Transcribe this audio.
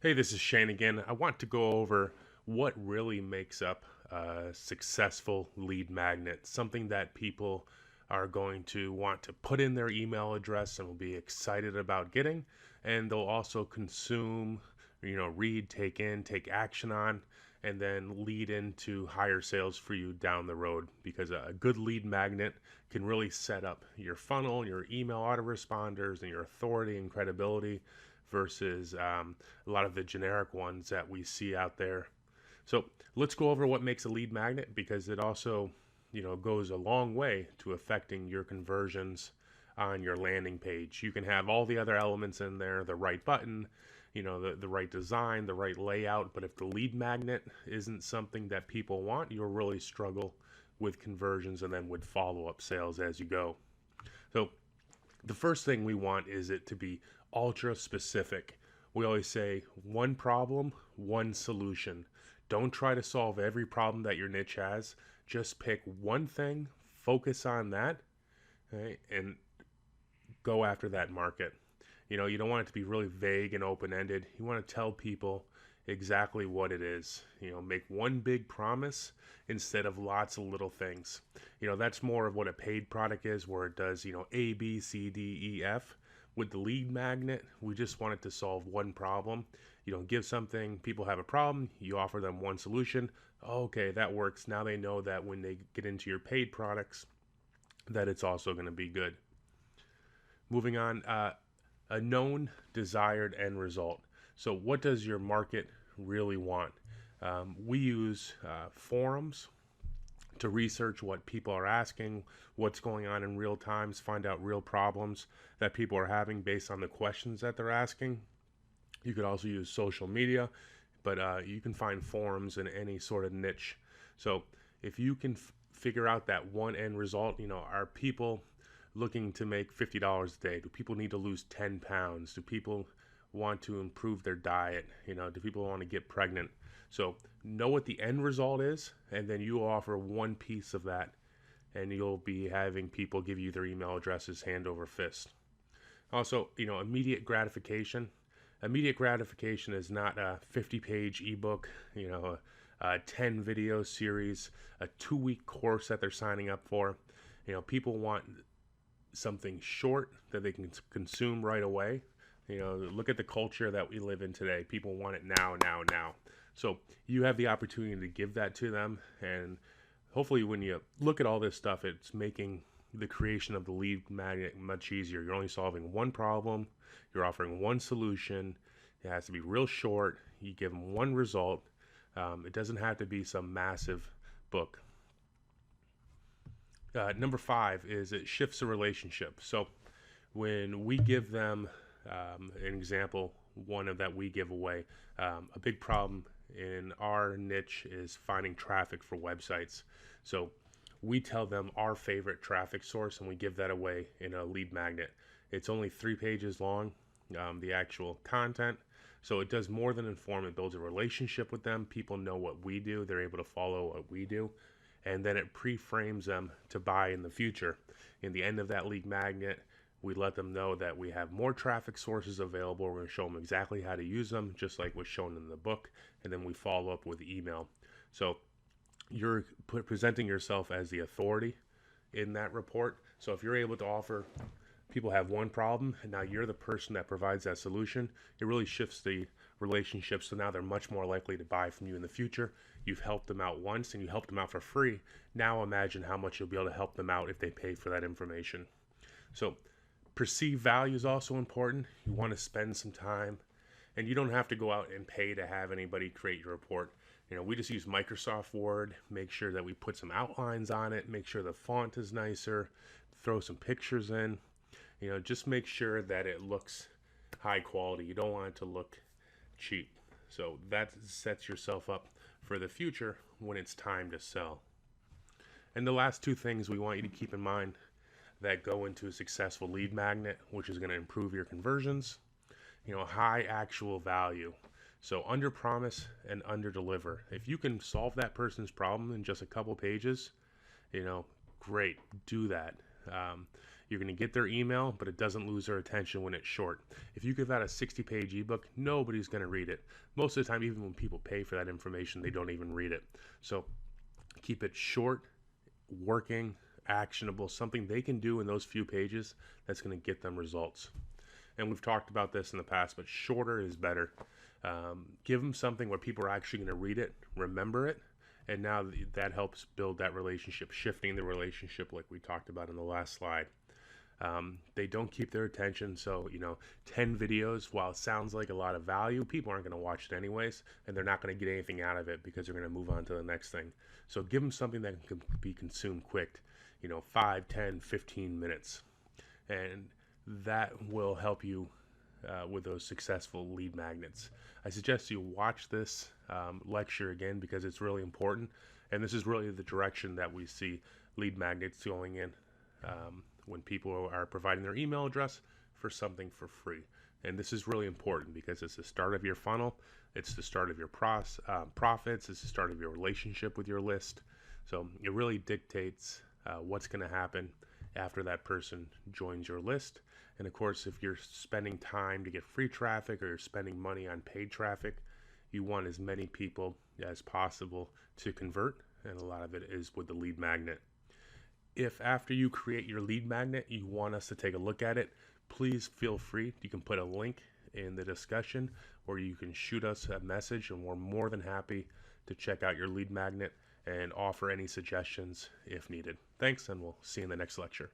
Hey, this is Shane again. I want to go over what really makes up a successful lead magnet, something that people are going to want to put in their email address and will be excited about getting, and they'll also consume, read, take in, take action on, and then lead into higher sales for you down the road because a good lead magnet can really set up your funnel, your email autoresponders, and your authority and credibility versus a lot of the generic ones that we see out there. So let's go over what makes a lead magnet because it also, goes a long way to affecting your conversions on your landing page. You can have all the other elements in there, the right button, the right design, the right layout, but if the lead magnet isn't something that people want, you'll really struggle with conversions and then with follow-up sales as you go. So the first thing we want is it to be ultra specific. We always say one problem, one solution. Don't try to solve every problem that your niche has. Just pick one thing, focus on that, right, and go after that market. You don't want it to be really vague and open-ended. You want to tell people exactly what it is. Make one big promise instead of lots of little things. That's more of what a paid product is, where it does, A, B, C, D, E, F. With the lead magnet, we just want it to solve one problem. You don't give something, people have a problem, you offer them one solution. Okay, that works. Now they know that when they get into your paid products, that it's also going to be good. Moving on, a known desired end result. So what does your market really want? We use forums to research what people are asking, what's going on in real times, find out real problems that people are having based on the questions that they're asking. You could also use social media, but you can find forums in any sort of niche. So if you can figure out that one end result, are people looking to make $50 a day? Do people need to lose 10 pounds? Do people want to improve their diet? Do people want to get pregnant? So know what the end result is, and then you offer one piece of that, and you'll be having people give you their email addresses hand over fist. Also, immediate gratification. Immediate gratification is not a 50-page ebook, a 10 video series, a 2-week course that they're signing up for. People want something short that they can consume right away. Look at the culture that we live in today. People want it now, now, now. So you have the opportunity to give that to them, and hopefully when you look at all this stuff, it's making the creation of the lead magnet much easier. You're only solving one problem, you're offering one solution, it has to be real short, you give them one result. It doesn't have to be some massive book. Number 5 is it shifts the relationship. So when we give them an example, one of that we give away, a big problem in our niche is finding traffic for websites. So we tell them our favorite traffic source and we give that away in a lead magnet. It's only 3 pages long, the actual content. So it does more than inform. It builds a relationship with them. People know what we do. They're able to follow what we do. And then it pre-frames them to buy in the future. In the end of that lead magnet, we let them know that we have more traffic sources available. We're going to show them exactly how to use them, just like was shown in the book. And then we follow up with email. So you're presenting yourself as the authority in that report. So if you're able to offer, people have one problem, and now you're the person that provides that solution, it really shifts the relationship. So now they're much more likely to buy from you in the future. You've helped them out once, and you helped them out for free. Now imagine how much you'll be able to help them out if they pay for that information. So perceived value is also important. You want to spend some time, and you don't have to go out and pay to have anybody create your report. We just use Microsoft Word, make sure that we put some outlines on it, make sure the font is nicer, throw some pictures in, just make sure that it looks high quality. You don't want it to look cheap. So that sets yourself up for the future when it's time to sell. And the last 2 things we want you to keep in mind that go into a successful lead magnet, which is going to improve your conversions, high actual value. So under promise and under deliver. If you can solve that person's problem in just a couple pages, great, do that. You're going to get their email, but it doesn't lose their attention when it's short. If you give out a 60-page ebook, nobody's going to read it. Most of the time, even when people pay for that information, they don't even read it. So keep it short, working, actionable, something they can do in those few pages that's going to get them results. And we've talked about this in the past, but shorter is better. Give them something where people are actually going to read it, remember it, and now that helps build that relationship, shifting the relationship like we talked about in the last slide. They don't keep their attention, so 10 videos, while it sounds like a lot of value, people aren't going to watch it anyways, and they're not going to get anything out of it because they're going to move on to the next thing. So give them something that can be consumed quick, 5, 10, 15 minutes, and that will help you with those successful lead magnets. I suggest you watch this lecture again because it's really important, and this is really the direction that we see lead magnets going in when people are providing their email address for something for free. And this is really important because it's the start of your funnel, it's the start of your profits, it's the start of your relationship with your list. So it really dictates what's going to happen after that person joins your list. And of course, if you're spending time to get free traffic or you're spending money on paid traffic, you want as many people as possible to convert, and a lot of it is with the lead magnet. If after you create your lead magnet, you want us to take a look at it, please feel free. You can put a link in the discussion, or you can shoot us a message, and we're more than happy to check out your lead magnet and offer any suggestions if needed. Thanks, and we'll see you in the next lecture.